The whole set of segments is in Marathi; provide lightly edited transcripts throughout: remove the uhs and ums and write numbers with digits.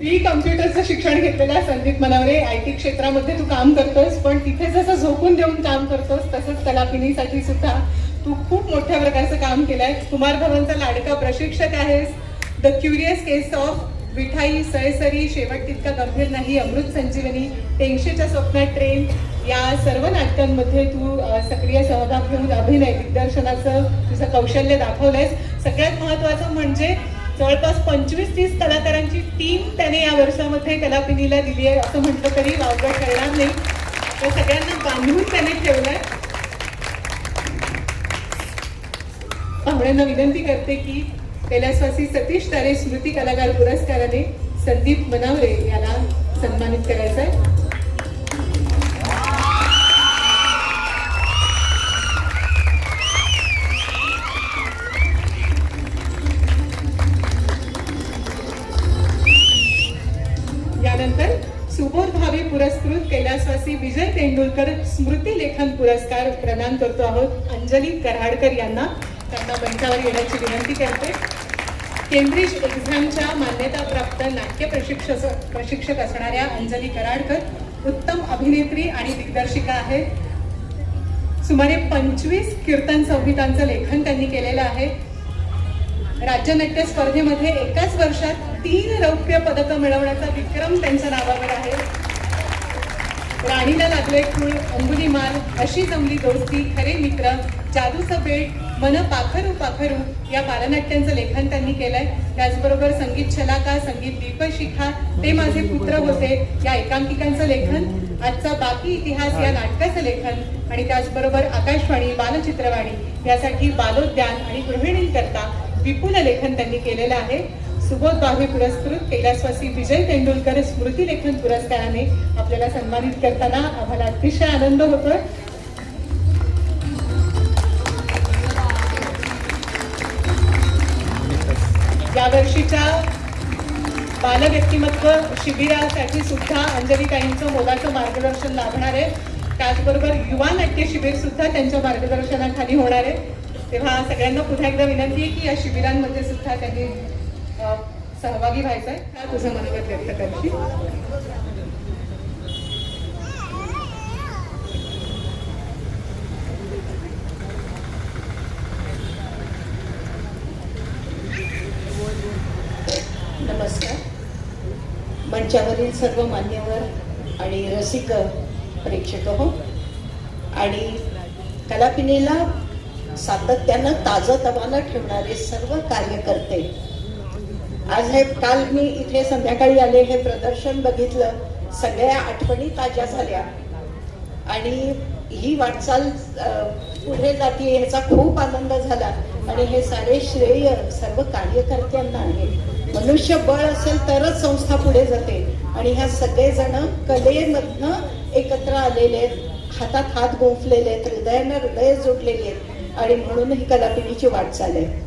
मी कम्प्युटरचं शिक्षण घेतलेलं संदीप मनवरे, IT क्षेत्रामध्ये तू काम करतोस, पण तिथे जसं झोकून देऊन काम करतोस तसंच कलापिनीसाठी सुद्धा तू खूप मोठ्या प्रकारचं काम केलंय. कुमार भवनचा लाडका प्रशिक्षक आहेस. द क्युरियस केस ऑफ विठाई, सयसरी, शेवट तितका गंभीर नाही, अमृत संजीवनी, टेंगशेच्या स्वप्नात ट्रेन या सर्व नाटकांमध्ये तू सक्रिय सहभाग घेऊन अभिनय दिग्दर्शनाचं तुझं कौशल्य दाखवलंयस. सगळ्यात महत्त्वाचं म्हणजे जवळपास 25-30 कलाकारांची टीम त्याने या वर्षामध्ये कलापिनीला दिली आहे असं म्हटलं तरी वावगं ठरणार नाही. त्या सगळ्यांना बांधून त्याने ठेवलंय. पाहुण्यांना विनंती करते की कैलासवासी सतीश तारे स्मृती कलाकार पुरस्काराने संदीप मनवरे याला सन्मानित करायचं आहे. यानंतर सुबोध भावे पुरस्कृत कैलासवासी विजय तेंडुलकर स्मृती लेखन पुरस्कार प्रदान करतो आहोत अंजली कराडकर यांना. त्यांना मंचावर येण्याची विनंती करते. केम्ब्रिज एक्झामच्या मान्यताप्राप्त नाट्य प्रशिक्षक असणाऱ्या अंजली कराडकर उत्तम अभिनेत्री आणि दिग्दर्शिका आहेत. सुमारे 25 कीर्तन संहितांचं लेखन त्यांनी केलेलं आहे. राज्य नाट्य स्पर्धेमध्ये एकाच वर्षात 3 रौप्य पदकं मिळवण्याचा विक्रम त्यांच्या नावावर आहे. राणीला लागले फूल, अंगुलीमाल, अशी जमली दोस्ती, खरे मित्र, जादूचं बेट, मन पाखरू पाखरू या बालनाट्यांचं लेखन त्यांनी केलंय. त्याचबरोबर संगीत शलाका, संगीत दीपशिखा, ते माझे पुत्र होते या एकांकिकांचं लेखन, आजचा बाकी इतिहास या नाटकाचं लेखन आणि त्याचबरोबर आकाशवाणी, बालचित्रवाणी यासाठी बालोद्यान आणि गृहिणींकरता विपुल लेखन त्यांनी केलेलं आहे. सुबोध भावे पुरस्कृत कैलासवासी विजय तेंडुलकर स्मृती लेखन पुरस्काराने आपल्याला सन्मानित करताना आम्हाला अतिशय आनंद होतोय. यावर्षीच्या बाल व्यक्तिमत्व शिबिरासाठी सुद्धा अंजलीताईंचं मोलाचं मार्गदर्शन लाभणार आहे. त्याचबरोबर युवा नाट्य शिबिर सुद्धा त्यांच्या मार्गदर्शनाखाली होणार आहे. तेव्हा सगळ्यांना पुन्हा एकदा विनंती आहे की या शिबिरांमध्ये सुद्धा त्यांनी सहभागी व्हायचं आहे. हा तुझं मनोगत व्यक्त करशील. नमस्कार. मंचावरील सर्व मान्यवर आणि रसिक प्रेक्षक हो आणि कलापिनीला सातत्यानं ताजंतवानं ठेवणारे सर्व कार्यकर्ते. काल मी इथे संध्याकाळी आले, हे प्रदर्शन बघितलं, सगळ्या आठवणी ताज्या झाल्या आणि ही वाटचाल पुढे जाते ह्याचा खूप आनंद झाला. आणि हे सारे श्रेय सर्व कार्यकर्त्यांना आहे. मनुष्यबळ असेल तरच संस्था पुढे जाते आणि ह्या सगळेजण कलेमधनं एकत्र आलेले आहेत, हातात हात गुंफलेले आहेत, हृदयानं हृदय जोडलेले आहेत आणि म्हणून ही कलापिनीची वाटचाल आहे.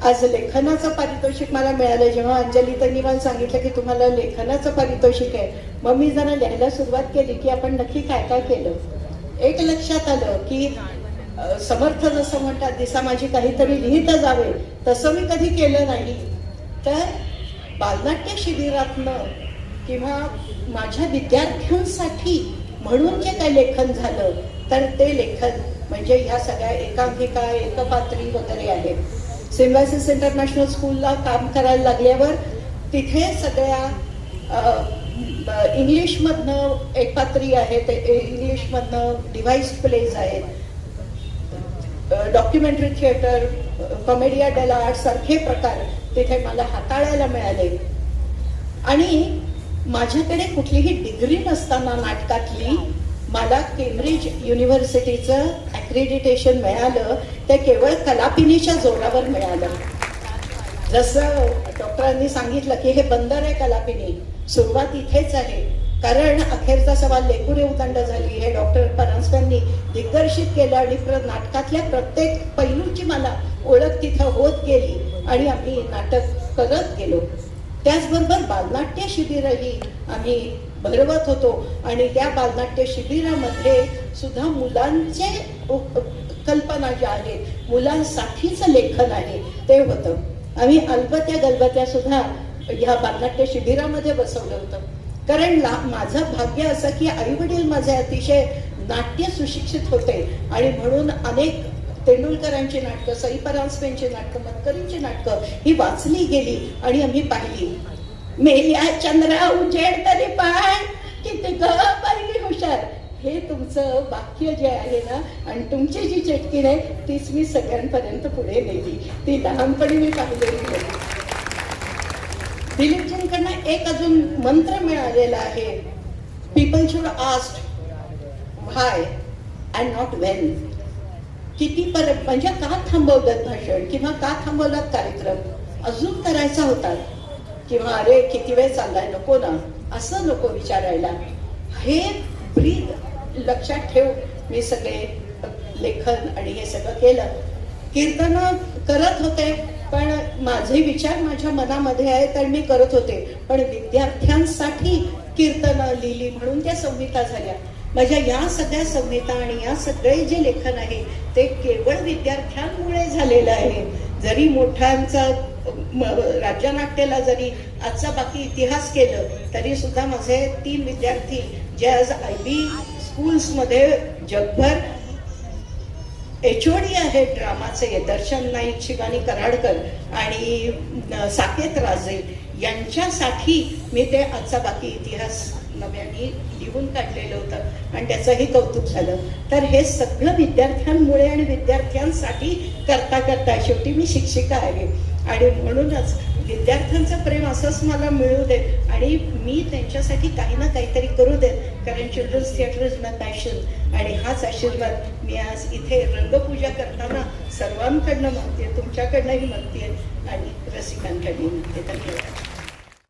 आज लेखनाचं पारितोषिक मला मिळालं. जेव्हा अंजली त्यांनी मला सांगितलं की तुम्हाला लेखनाचं पारितोषिक आहे, मग मी जरा लिहायला सुरुवात केली की आपण नक्की काय काय केलं. एक लक्षात आलं की समर्थ जसं म्हणतात दिसा माझी काहीतरी लिहित जावे, तसं मी कधी केलं नाही. तर बालनाट्य शिबिरातनं किंवा माझ्या विद्यार्थ्यांसाठी म्हणून जे काय लेखन झालं तर ते लेखन म्हणजे ह्या सगळ्या एकांकिका, एकपात्री वगैरे आहेत. सिम्बायसिस इंटरनॅशनल स्कूलला काम करायला लागल्यावर तिथे सगळ्या इंग्लिशमधनं एकपात्री आहेत, इंग्लिशमधनं डिव्हाइस प्लेज आहेत, डॉक्युमेंटरी थिएटर, कॉमेडिया डेल आर्ट सारखे प्रकार तिथे मला हाताळायला मिळाले. आणि माझ्याकडे कुठलीही डिग्री नसताना नाटकातली मला केम्ब्रिज युनिव्हर्सिटीचं ॲक्रेडिटेशन मिळालं. ते केवळ कलापिनीच्या जोरावर मिळालं. जसं डॉक्टरांनी सांगितलं की हे बंदर आहे कलापिनी, सुरुवात इथेच आहे. कारण अखेरचा सवाल लेकुरे उदंड झाली हे डॉक्टर परांजपेंनी दिग्दर्शित केलं आणि नाटकातल्या प्रत्येक पैलूची मला ओळख तिथं होत गेली आणि आम्ही नाटक करत गेलो. त्याचबरोबर बालनाट्य शिबिरही आम्ही भरवत होतो आणि त्या बालनाट्य शिबिरामध्ये सुद्धा मुलांचे कल्पना ज्या आहेत, मुलांसाठीचं लेखन आहे ते होतं. आम्ही अल्पत्या गलबत्या सुद्धा ह्या बालनाट्य शिबिरामध्ये बसवलं होतं. कारण माझं भाग्य असं की आई वडील माझे अतिशय नाट्य सुशिक्षित होते आणि म्हणून अनेक तेंडुलकरांची नाटकं, सई परांजपेंची नाटकं, मतकरींची नाटकं ही वाचली गेली आणि आम्ही पाहिली. मेल्या चंद्रा उजेड तरी पाय किती ग बाई हुशार, हे तुमचं वाक्य जे आहे ना आणि तुमची जी चटकीण आहे तीच मी सगळ्यांपर्यंत पुढे नेली. ती लहानपणी मी पाहिलेली होती. दिलीपजींकडनं एक अजून मंत्र मिळालेला आहे. People should ask why and not when. किती परत म्हणजे का थांबवलं भाषण किंवा का थांबवला कार्यक्रम, अजून करायचा होता किंवा अरे किती वेळ चाललाय, नको ना, असं नको विचारायला. हे ब्रीद लक्षात ठेव मी सगळे लेखन आणि हे सगळं केलं. कीर्तन करत होते पण माझे विचार माझ्या मनामध्ये आहे तर मी करत होते, पण विद्यार्थ्यांसाठी कीर्तनं लिहिली म्हणून त्या संहिता झाल्या. माझ्या या सगळ्या संहिता आणि या सगळे जे लेखन आहे ते केवळ विद्यार्थ्यांमुळे झालेलं आहे. जरी मोठ्यांचा राज्यनाट्याला जरी आजचा बाकी इतिहास केलं तरी सुद्धा माझे 3 विद्यार्थी जे आज IB स्कूल्समध्ये जगभर HOD आहेत ड्रामाचे, दर्शन नाईक, शिवानी कराडकर आणि साकेत राजे, यांच्यासाठी मी ते आजचा बाकी इतिहास नव्याने लिहून काढलेलं होतं आणि त्याचंही कौतुक झालं. तर हे सगळं विद्यार्थ्यांमुळे आणि विद्यार्थ्यांसाठी करता करता शेवटी मी शिक्षिका आहे आणि म्हणूनच विद्यार्थ्यांचं प्रेम असंच मला मिळू दे आणि मी त्यांच्यासाठी काही ना काहीतरी करू दे. कारण children's theatre is my passion आणि हाच आशीर्वाद मी आज इथे रंगपूजा करताना सर्वांकडनं मागते, तुमच्याकडनंही मागते आणि रसिकांकडनंही मागते. धन्यवाद.